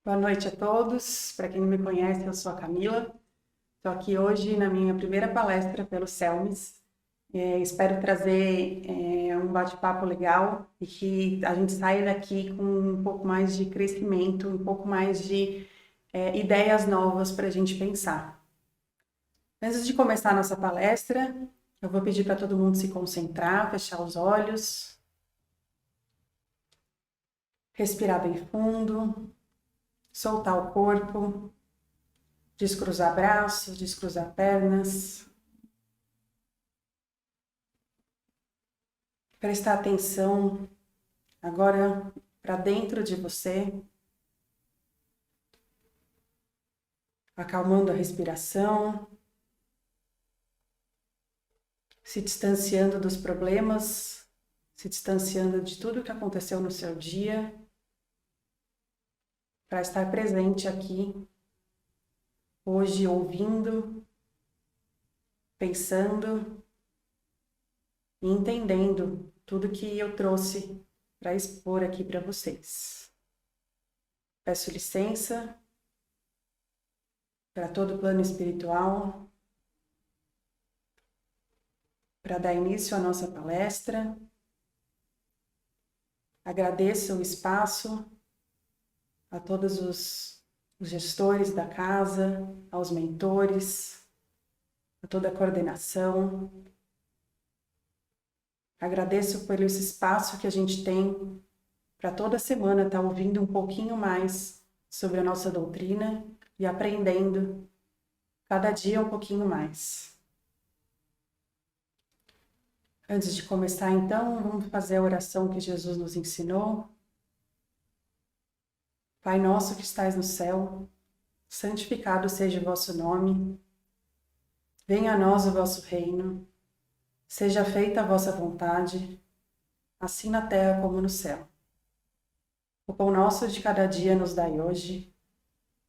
Boa noite a todos. Para quem não me conhece, eu sou a Camila. Estou aqui hoje na minha primeira palestra pelo CELMES. Espero trazer um bate-papo legal e que a gente saia daqui com um pouco mais de crescimento, um pouco mais de ideias novas para a gente pensar. Antes de começar a nossa palestra, eu vou pedir para todo mundo se concentrar, fechar os olhos, respirar bem fundo, soltar o corpo, descruzar braços, descruzar pernas. Prestar atenção agora para dentro de você, acalmando a respiração, se distanciando dos problemas, se distanciando de tudo que aconteceu no seu dia, para estar presente aqui, hoje, ouvindo, pensando e entendendo tudo que eu trouxe para expor aqui para vocês. Peço licença para todo o plano espiritual, para dar início à nossa palestra. Agradeço o espaço a todos os gestores da casa, aos mentores, a toda a coordenação. Agradeço pelo esse espaço que a gente tem para toda semana estar ouvindo um pouquinho mais sobre a nossa doutrina e aprendendo cada dia um pouquinho mais. Antes de começar, então, vamos fazer a oração que Jesus nos ensinou. Pai nosso que estais no céu, santificado seja o vosso nome. Venha a nós o vosso reino. Seja feita a vossa vontade, assim na terra como no céu. O pão nosso de cada dia nos dai hoje.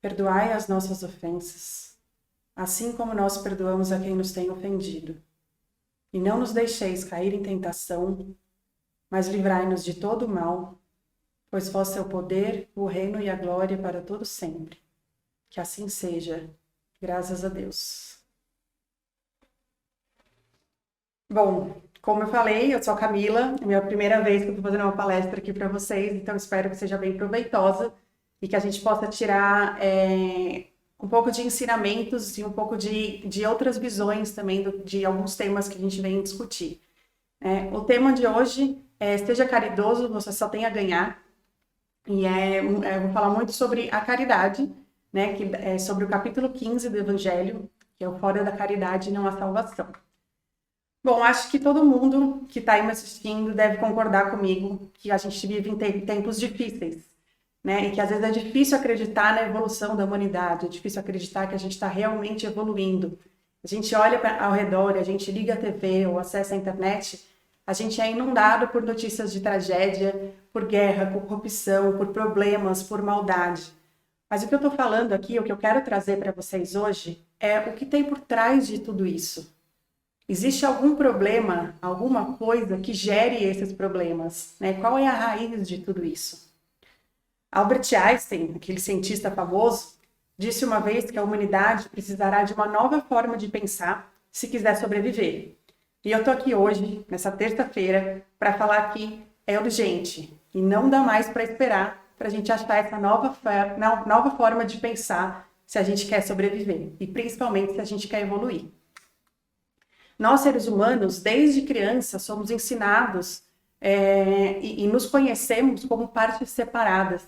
Perdoai as nossas ofensas, assim como nós perdoamos a quem nos tem ofendido. E não nos deixeis cair em tentação, mas livrai-nos de todo o mal, pois vosso é o poder, o reino e a glória para todo sempre. Que assim seja, graças a Deus. Bom, como eu falei, eu sou a Camila, é minha primeira vez que eu estou fazendo uma palestra aqui para vocês, então espero que seja bem proveitosa e que a gente possa tirar um pouco de ensinamentos e um pouco de outras visões também de alguns temas que a gente vem discutir. O tema de hoje é Seja Caridoso, você só tem a ganhar, e eu vou falar muito sobre a caridade, né, que é sobre o capítulo 15 do Evangelho, que é o Fora da Caridade não há salvação. Bom, acho que todo mundo que está aí me assistindo deve concordar comigo que a gente vive em tempos difíceis, né? E que às vezes é difícil acreditar na evolução da humanidade, é difícil acreditar que a gente está realmente evoluindo. A gente olha ao redor, a gente liga a TV ou acessa a internet, a gente é inundado por notícias de tragédia, por guerra, por corrupção, por problemas, por maldade. Mas o que eu estou falando aqui, o que eu quero trazer para vocês hoje, é o que tem por trás de tudo isso. Existe algum problema, alguma coisa que gere esses problemas, né? Qual é a raiz de tudo isso? Albert Einstein, aquele cientista famoso, disse uma vez que a humanidade precisará de uma nova forma de pensar se quiser sobreviver. E eu estou aqui hoje, nessa terça-feira, para falar que é urgente e não dá mais para esperar para a gente achar essa nova forma de pensar se a gente quer sobreviver e principalmente se a gente quer evoluir. Nós, seres humanos, desde criança, somos ensinados e nos conhecemos como partes separadas,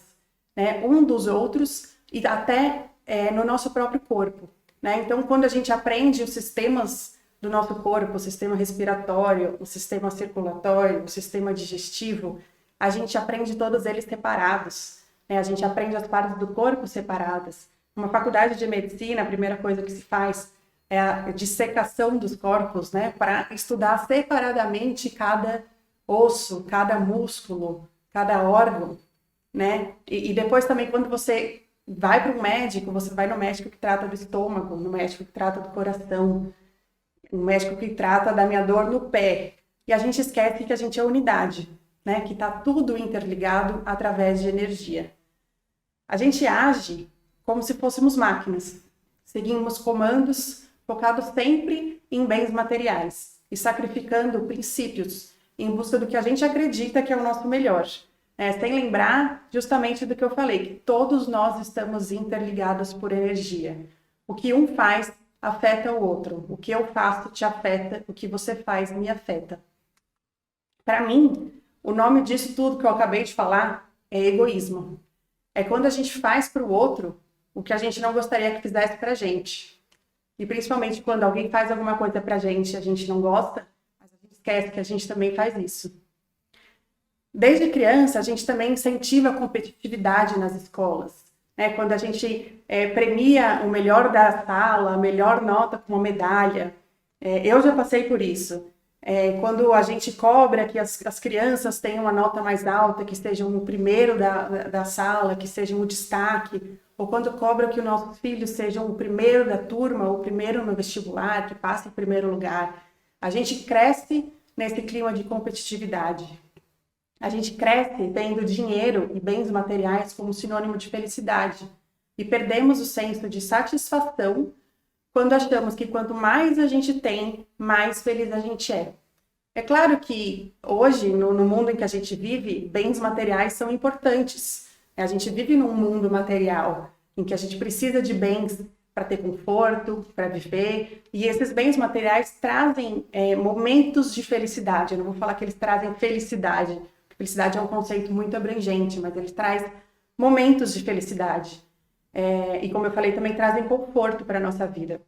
né, um dos outros e até no nosso próprio corpo, né? Então, quando a gente aprende os sistemas do nosso corpo, o sistema respiratório, o sistema circulatório, o sistema digestivo, a gente aprende todos eles separados, né? A gente aprende as partes do corpo separadas. Numa faculdade de medicina, a primeira coisa que se faz é a dissecação dos corpos, né, para estudar separadamente cada osso, cada músculo, cada órgão, né? E depois também quando você vai para um médico, você vai no médico que trata do estômago, no médico que trata do coração, no médico que trata da minha dor no pé. E a gente esquece que a gente é unidade, né? Que está tudo interligado através de energia. A gente age como se fôssemos máquinas. Seguimos comandos focados sempre em bens materiais e sacrificando princípios em busca do que a gente acredita que é o nosso melhor. Sem lembrar justamente do que eu falei, que todos nós estamos interligados por energia. O que um faz afeta o outro. O que eu faço te afeta, o que você faz me afeta. Para mim, o nome disso tudo que eu acabei de falar é egoísmo. É quando a gente faz para o outro o que a gente não gostaria que fizesse para a gente. E principalmente quando alguém faz alguma coisa para a gente não gosta, mas a gente esquece que a gente também faz isso. Desde criança, a gente também incentiva a competitividade nas escolas. Quando a gente premia o melhor da sala, a melhor nota com uma medalha. Eu já passei por isso. Quando a gente cobra que as crianças tenham uma nota mais alta, que estejam o primeiro da sala, que sejam o destaque, ou quando cobra que os nossos filhos sejam o primeiro da turma, o primeiro no vestibular, que passe em primeiro lugar. A gente cresce nesse clima de competitividade. A gente cresce vendo dinheiro e bens materiais como sinônimo de felicidade e perdemos o senso de satisfação quando achamos que quanto mais a gente tem, mais feliz a gente é. É claro que hoje, no mundo em que a gente vive, bens materiais são importantes. A gente vive num mundo material em que a gente precisa de bens para ter conforto, para viver, e esses bens materiais trazem momentos de felicidade. Eu não vou falar que eles trazem felicidade. Felicidade é um conceito muito abrangente, mas ele traz momentos de felicidade. E como eu falei, também trazem conforto para a nossa vida.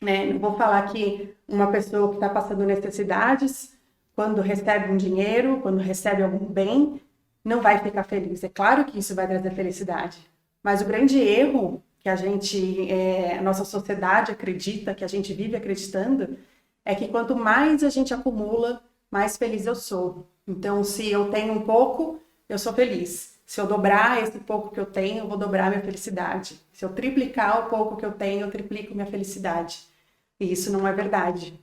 Não vou falar que uma pessoa que está passando necessidades, quando recebe um dinheiro, quando recebe algum bem, não vai ficar feliz. É claro que isso vai trazer felicidade. Mas o grande erro que a nossa sociedade acredita, que a gente vive acreditando, é que quanto mais a gente acumula, mais feliz eu sou. Então, se eu tenho um pouco, eu sou feliz. Se eu dobrar esse pouco que eu tenho, eu vou dobrar minha felicidade. Se eu triplicar o pouco que eu tenho, eu triplico minha felicidade. E isso não é verdade.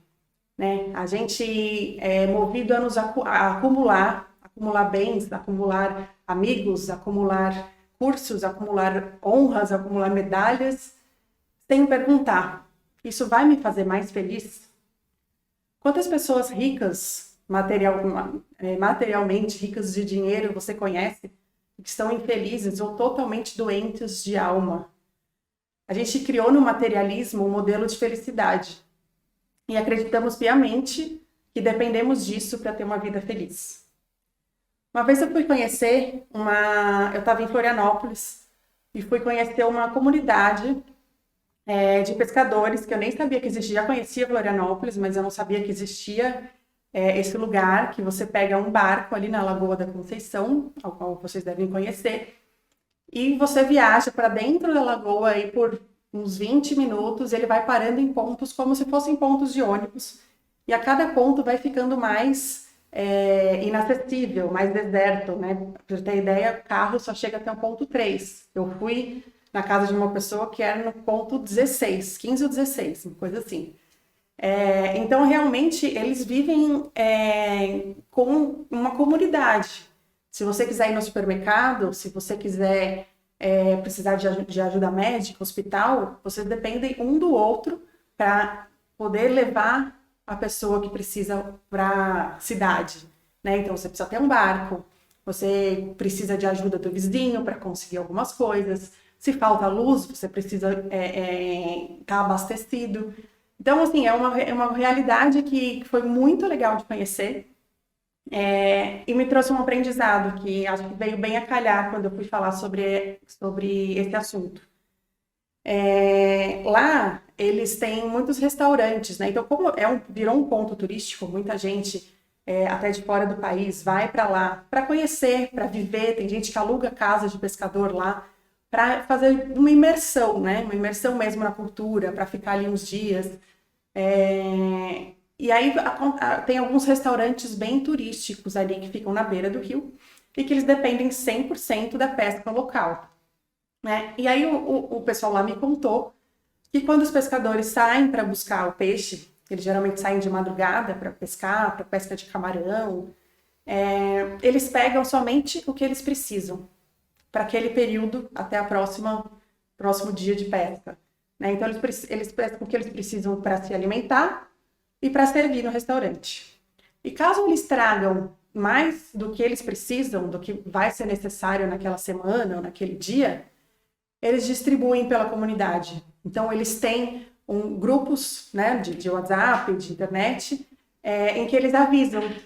A gente é movido a acumular bens, acumular amigos, acumular cursos, acumular honras, acumular medalhas, sem perguntar, isso vai me fazer mais feliz? Quantas pessoas ricas, materialmente ricas de dinheiro, você conhece, que estão infelizes ou totalmente doentes de alma? A gente criou no materialismo um modelo de felicidade e acreditamos piamente que dependemos disso para ter uma vida feliz. Uma vez eu fui conhecer eu estava em Florianópolis e fui conhecer uma comunidade de pescadores que eu nem sabia que existia. Já conhecia Florianópolis, mas eu não sabia que existia esse lugar que você pega um barco ali na Lagoa da Conceição, ao qual vocês devem conhecer, e você viaja para dentro da lagoa aí por uns 20 minutos, ele vai parando em pontos como se fossem pontos de ônibus, e a cada ponto vai ficando mais inacessível, mais deserto, né? Para ter ideia, o carro só chega até o ponto 3. Eu fui na casa de uma pessoa que era no ponto 16, 15 ou 16, uma coisa assim. Então, realmente, eles vivem com uma comunidade. Se você quiser ir no supermercado, se você quiser precisar de ajuda médica, hospital, vocês dependem um do outro para poder levar a pessoa que precisa para a cidade. Então, você precisa ter um barco, você precisa de ajuda do vizinho para conseguir algumas coisas. Se falta luz, você precisa estar abastecido. Então, assim, é uma realidade que foi muito legal de conhecer e me trouxe um aprendizado que acho que veio bem a calhar quando eu fui falar sobre esse assunto. Lá, eles têm muitos restaurantes, né? Então, como virou um ponto turístico, muita gente, até de fora do país, vai para lá para conhecer, para viver. Tem gente que aluga casa de pescador lá para fazer uma imersão, né? Uma imersão mesmo na cultura, para ficar ali uns dias. E aí tem alguns restaurantes bem turísticos ali que ficam na beira do rio e que eles dependem 100% da pesca local. E aí o pessoal lá me contou que quando os pescadores saem para buscar o peixe, eles geralmente saem de madrugada para pescar, para pesca de camarão, eles pegam somente o que eles precisam. para aquele período até próximo dia de pesca. Né? Então, eles pescam o que eles precisam para se alimentar e para servir no restaurante. E caso eles tragam mais do que eles precisam, do que vai ser necessário naquela semana ou naquele dia, eles distribuem pela comunidade. Então, eles têm grupos, né, de WhatsApp, de internet, em que eles avisam que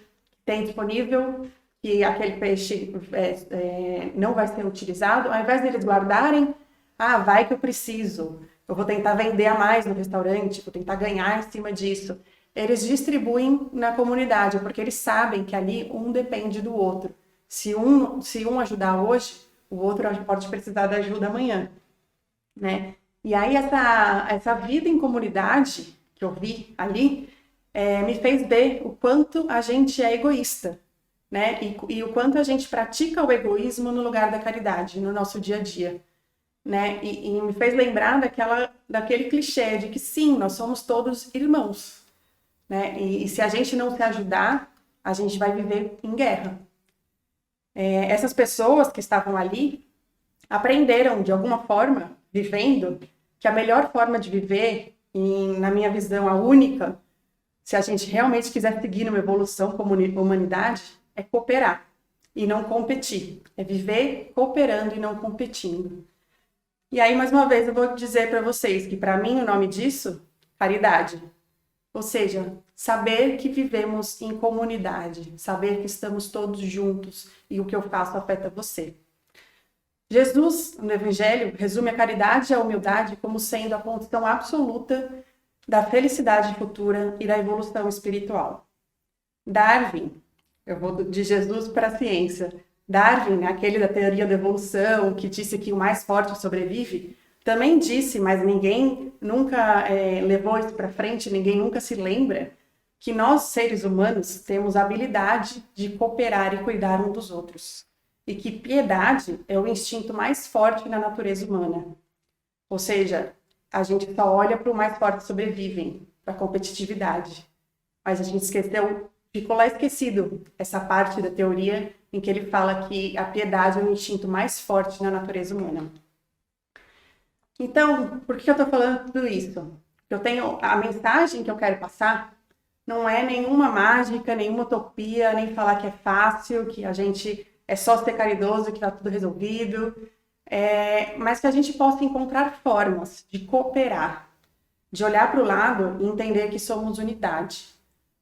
tem disponível, que aquele peixe não vai ser utilizado. Ao invés deles guardarem, vai que eu preciso, eu vou tentar vender a mais no restaurante, vou tentar ganhar em cima disso. Eles distribuem na comunidade, porque eles sabem que ali um depende do outro. Se um ajudar hoje, o outro pode precisar da ajuda amanhã, né? E aí essa vida em comunidade que eu vi ali me fez ver o quanto a gente é egoísta, né? E o quanto a gente pratica o egoísmo no lugar da caridade, no nosso dia a dia, né? E me fez lembrar daquele clichê de que sim, nós somos todos irmãos, né? E se a gente não se ajudar, a gente vai viver em guerra. Essas pessoas que estavam ali aprenderam, de alguma forma, vivendo, que a melhor forma de viver, e na minha visão a única, se a gente realmente quiser seguir numa evolução como humanidade, é cooperar e não competir. É viver cooperando e não competindo. E aí, mais uma vez, eu vou dizer para vocês que, para mim, o nome disso, caridade. Ou seja, saber que vivemos em comunidade, saber que estamos todos juntos e o que eu faço afeta você. Jesus, no Evangelho, resume a caridade e a humildade como sendo a condição absoluta da felicidade futura e da evolução espiritual. Darwin, eu vou de Jesus para a ciência, Darwin, aquele da teoria da evolução, que disse que o mais forte sobrevive, também disse, mas ninguém nunca levou isso para frente, ninguém nunca se lembra, que nós, seres humanos, temos a habilidade de cooperar e cuidar um dos outros. E que piedade é o instinto mais forte na natureza humana. Ou seja, a gente só olha para o mais forte sobrevivem, para a competitividade. Mas a gente esqueceu, ficou lá esquecido essa parte da teoria em que ele fala que a piedade é o instinto mais forte na natureza humana. Então, por que eu estou falando tudo isso? Eu tenho a mensagem que eu quero passar não é nenhuma mágica, nenhuma utopia, nem falar que é fácil, que a gente é só ser caridoso, que está tudo resolvido, mas que a gente possa encontrar formas de cooperar, de olhar para o lado e entender que somos unidade.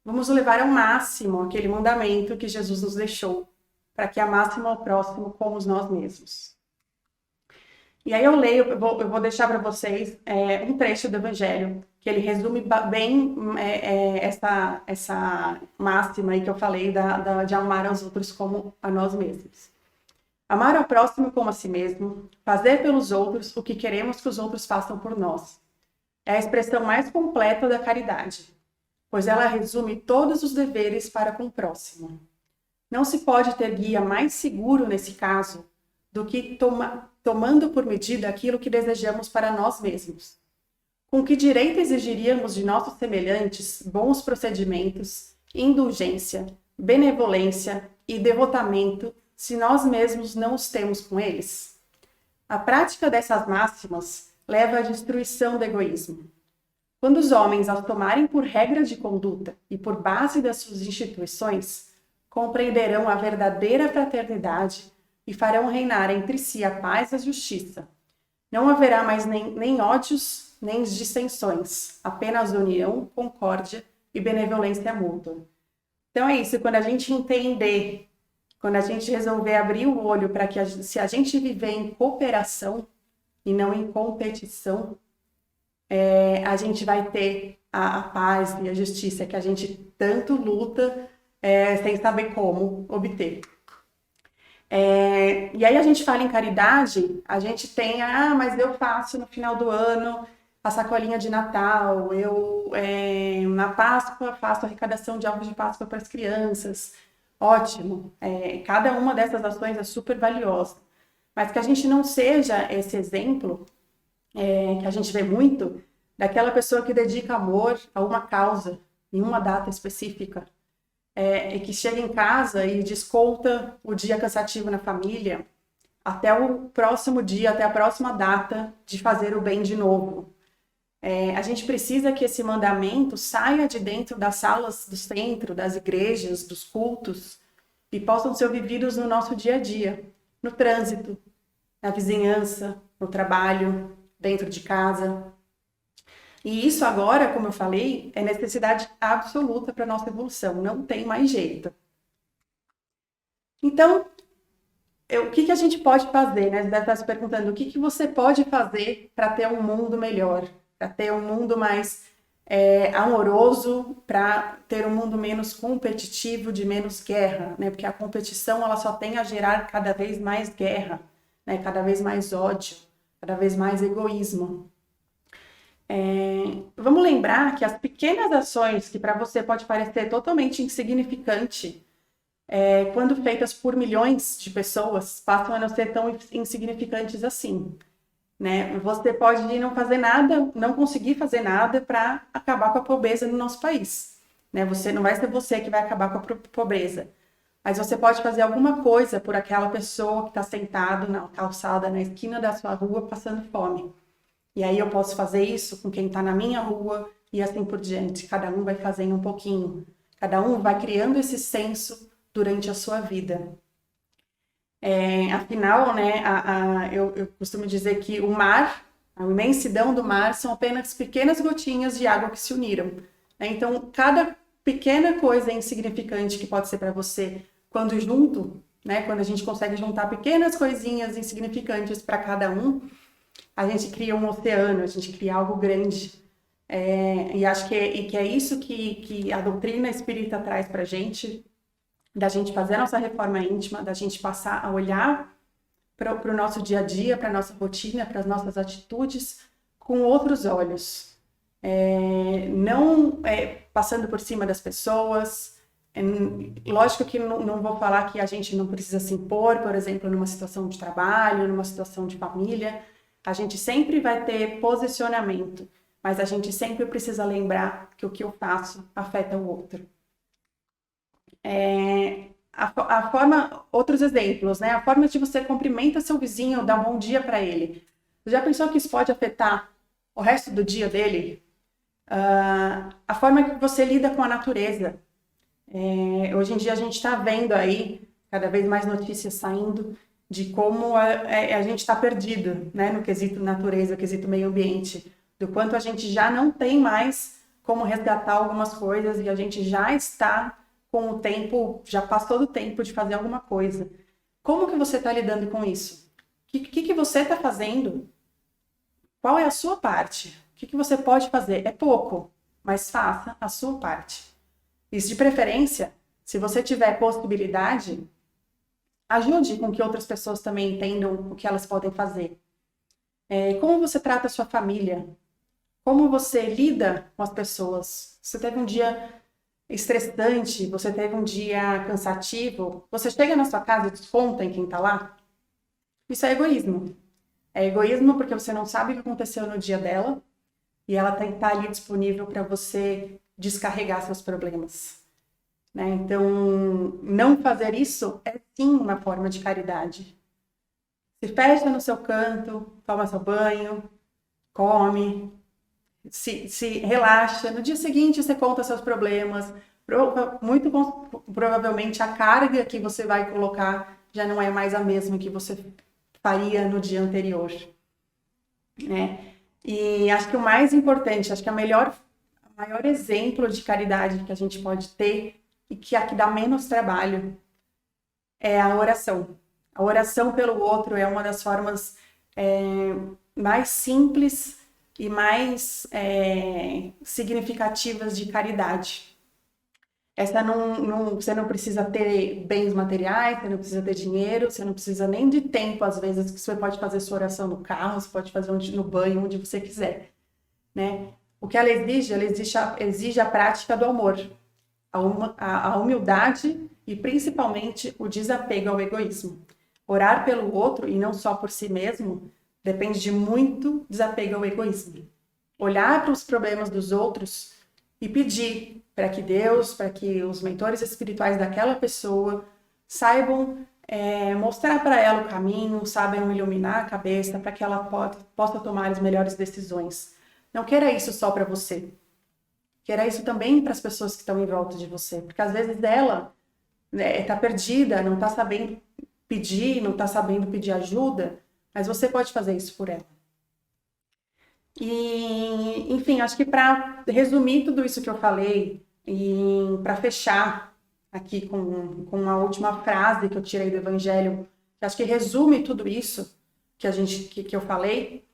Vamos levar ao máximo aquele mandamento que Jesus nos deixou, para que amássemos ao próximo como nós mesmos. E aí eu vou deixar para vocês um trecho do Evangelho, que ele resume bem essa máxima aí que eu falei de amar aos outros como a nós mesmos. Amar ao próximo como a si mesmo, fazer pelos outros o que queremos que os outros façam por nós. É a expressão mais completa da caridade, pois ela resume todos os deveres para com o próximo. Não se pode ter guia mais seguro nesse caso do que tomando por medida aquilo que desejamos para nós mesmos. Com que direito exigiríamos de nossos semelhantes bons procedimentos, indulgência, benevolência e devotamento se nós mesmos não os temos com eles? A prática dessas máximas leva à destruição do egoísmo. Quando os homens as tomarem por regras de conduta e por base das suas instituições, compreenderão a verdadeira fraternidade e farão reinar entre si a paz e a justiça. Não haverá mais nem ódios, nem dissensões, apenas união, concórdia e benevolência mútua. Então é isso, quando a gente entender, quando a gente resolver abrir o olho para que se a gente viver em cooperação e não em competição, a gente vai ter a paz e a justiça que a gente tanto luta sem saber como obter. E aí a gente fala em caridade, a gente tem, mas eu faço no final do ano a sacolinha de Natal, eu na Páscoa faço arrecadação de ovos de Páscoa para as crianças, ótimo, cada uma dessas ações é super valiosa, mas que a gente não seja esse exemplo, que a gente vê muito, daquela pessoa que dedica amor a uma causa, em uma data específica, que chega em casa e desconta o dia cansativo na família, até o próximo dia, até a próxima data de fazer o bem de novo. A gente precisa que esse mandamento saia de dentro das salas do centro, das igrejas, dos cultos, e possam ser vividos no nosso dia a dia, no trânsito, na vizinhança, no trabalho, dentro de casa. E isso agora, como eu falei, é necessidade absoluta para a nossa evolução, não tem mais jeito. Então, o que a gente pode fazer, né? Você deve estar se perguntando, o que você pode fazer para ter um mundo melhor, para ter um mundo mais amoroso, para ter um mundo menos competitivo, de menos guerra, né? Porque a competição, ela só tem a gerar cada vez mais guerra, né? Cada vez mais ódio, cada vez mais egoísmo. Vamos lembrar que as pequenas ações que para você pode parecer totalmente insignificante, quando feitas por milhões de pessoas, passam a não ser tão insignificantes assim, né? Você pode não fazer nada, não conseguir fazer nada para acabar com a pobreza no nosso país, né? Não vai ser você que vai acabar com a pobreza, mas você pode fazer alguma coisa por aquela pessoa que está sentado na calçada, na esquina da sua rua, passando fome. E aí eu posso fazer isso com quem está na minha rua e assim por diante. Cada um vai fazendo um pouquinho. Cada um vai criando esse senso durante a sua vida. Afinal, né, eu costumo dizer que o mar, a imensidão do mar, são apenas pequenas gotinhas de água que se uniram, né? Então, cada pequena coisa insignificante que pode ser para você, quando junto, né, quando a gente consegue juntar pequenas coisinhas insignificantes para cada um, a gente cria um oceano, a gente cria algo grande. E acho que é isso que a doutrina espírita traz para a gente, da gente fazer a nossa reforma íntima, da gente passar a olhar para o nosso dia a dia, para a nossa rotina, para as nossas atitudes com outros olhos. Não passando por cima das pessoas. Lógico que não vou falar que a gente não precisa se impor, por exemplo, numa situação de trabalho, numa situação de família. A gente sempre vai ter posicionamento, mas a gente sempre precisa lembrar que o que eu faço afeta o outro. A forma, outros exemplos, né? A forma de você cumprimenta seu vizinho, dá um bom dia para ele. Você já pensou que isso pode afetar o resto do dia dele? A forma que você lida com a natureza. Hoje em dia a gente está vendo aí cada vez mais notícias saindo de como a gente está perdido, né, no quesito natureza, no quesito meio ambiente, do quanto a gente já não tem mais como resgatar algumas coisas e a gente já está com o tempo, já passou do tempo de fazer alguma coisa. Como que você está lidando com isso? O que você está fazendo? Qual é a sua parte? O que você pode fazer? É pouco, mas faça a sua parte. E de preferência, se você tiver possibilidade, ajude com que outras pessoas também entendam o que elas podem fazer. Como você trata a sua família? Como você lida com as pessoas? Você teve um dia estressante, você teve um dia cansativo, você chega na sua casa e desconta em quem está lá? Isso é egoísmo. É egoísmo porque você não sabe o que aconteceu no dia dela e ela tem que estar ali disponível para você descarregar seus problemas. Né? Então, não fazer isso é sim uma forma de caridade. Se fecha no seu canto, toma seu banho, come, se relaxa. No dia seguinte você conta seus problemas. Muito provavelmente a carga que você vai colocar já não é mais a mesma que você faria no dia anterior. Né? E acho que o mais importante, acho que o maior exemplo de caridade que a gente pode ter e que aqui dá menos trabalho é a oração. A oração pelo outro é uma das formas mais simples e mais significativas de caridade. Você não precisa ter bens materiais, você não precisa ter dinheiro, você não precisa nem de tempo, às vezes, que você pode fazer sua oração no carro, você pode fazer no banho, onde você quiser. Né? O que ela exige a prática do amor, a humildade e principalmente o desapego ao egoísmo. Orar pelo outro e não só por si mesmo depende de muito desapego ao egoísmo. Olhar para os problemas dos outros e pedir para que Deus, para que os mentores espirituais daquela pessoa saibam mostrar para ela o caminho, sabe, iluminar a cabeça para que ela possa tomar as melhores decisões. Não queira isso só para você. Queira isso também para as pessoas que estão em volta de você, porque às vezes ela está perdida, não está sabendo pedir, não está sabendo pedir ajuda, mas você pode fazer isso por ela. E, enfim, acho que para resumir tudo isso que eu falei e para fechar aqui com uma última frase que eu tirei do Evangelho, que acho que resume tudo isso que eu falei,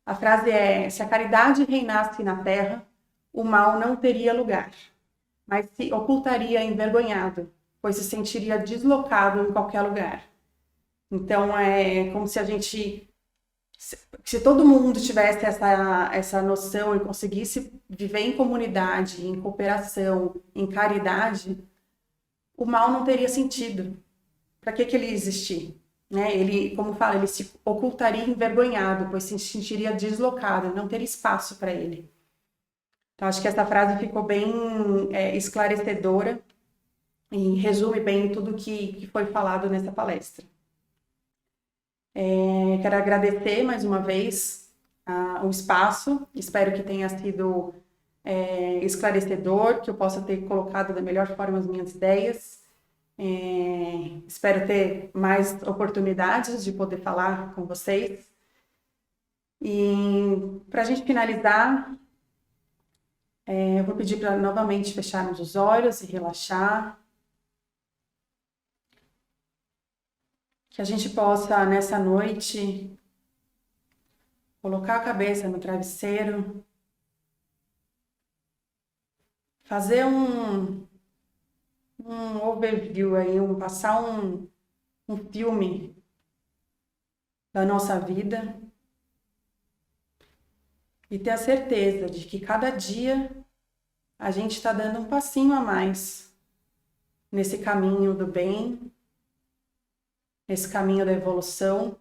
a frase é: se a caridade reinasse na terra, o mal não teria lugar, mas se ocultaria envergonhado, pois se sentiria deslocado em qualquer lugar. Então, é como se a gente, se todo mundo tivesse essa noção e conseguisse viver em comunidade, em cooperação, em caridade, o mal não teria sentido. Para que ele existir? Né? Ele, como fala, ele se ocultaria envergonhado, pois se sentiria deslocado, não teria espaço para ele. Então, acho que essa frase ficou bem esclarecedora e resume bem tudo que foi falado nessa palestra. Quero agradecer mais uma vez o espaço, espero que tenha sido esclarecedor, que eu possa ter colocado da melhor forma as minhas ideias. Espero ter mais oportunidades de poder falar com vocês. E para a gente finalizar, eu vou pedir para novamente fecharmos os olhos e relaxar. Que a gente possa, nessa noite, colocar a cabeça no travesseiro, fazer um overview aí, passar um filme da nossa vida e ter a certeza de que cada dia a gente está dando um passinho a mais nesse caminho do bem, nesse caminho da evolução,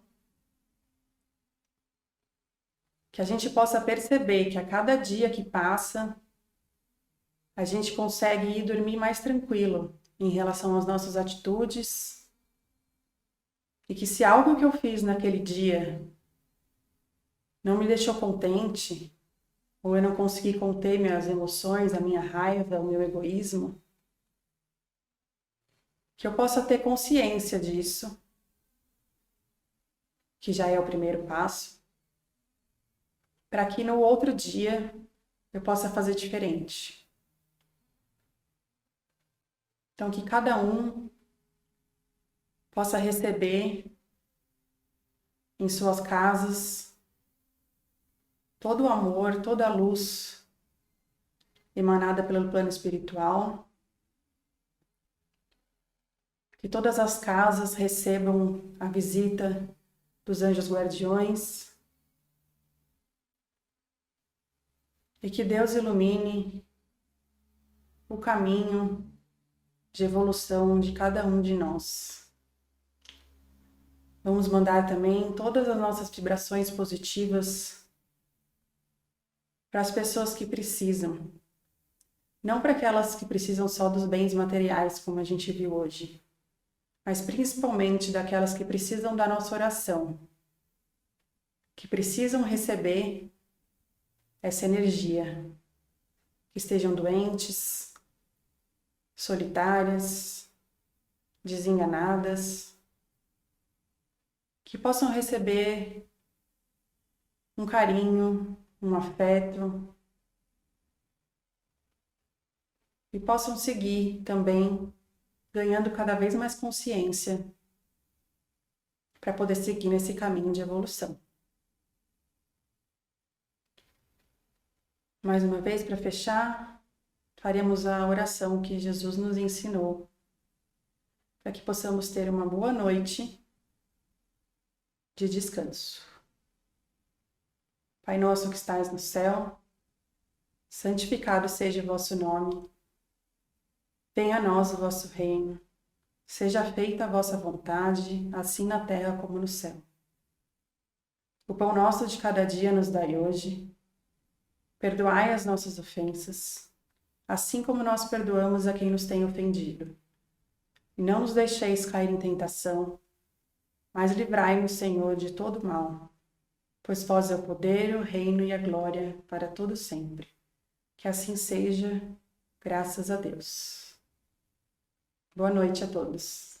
que a gente possa perceber que a cada dia que passa, a gente consegue ir dormir mais tranquilo em relação às nossas atitudes e que se algo que eu fiz naquele dia não me deixou contente, ou eu não consegui conter minhas emoções, a minha raiva, o meu egoísmo, que eu possa ter consciência disso, que já é o primeiro passo, para que no outro dia eu possa fazer diferente. Então, que cada um possa receber em suas casas todo o amor, toda a luz emanada pelo plano espiritual. Que todas as casas recebam a visita dos anjos guardiões. E que Deus ilumine o caminho de evolução de cada um de nós. Vamos mandar também todas as nossas vibrações positivas para as pessoas que precisam. Não para aquelas que precisam só dos bens materiais, como a gente viu hoje, mas principalmente daquelas que precisam da nossa oração, que precisam receber essa energia, que estejam doentes, solitárias, desenganadas, que possam receber um carinho, um afeto e possam seguir também ganhando cada vez mais consciência para poder seguir nesse caminho de evolução. Mais uma vez, para fechar, faremos a oração que Jesus nos ensinou, para que possamos ter uma boa noite de descanso. Pai nosso que estais no céu, santificado seja o vosso nome. Venha a nós o vosso reino. Seja feita a vossa vontade, assim na terra como no céu. O pão nosso de cada dia nos dai hoje. Perdoai as nossas ofensas, assim como nós perdoamos a quem nos tem ofendido. e não nos deixeis cair em tentação, mas livrai-nos, Senhor, de todo mal. Pois vós é o poder, o reino e a glória para todo sempre. Que assim seja, graças a Deus. Boa noite a todos.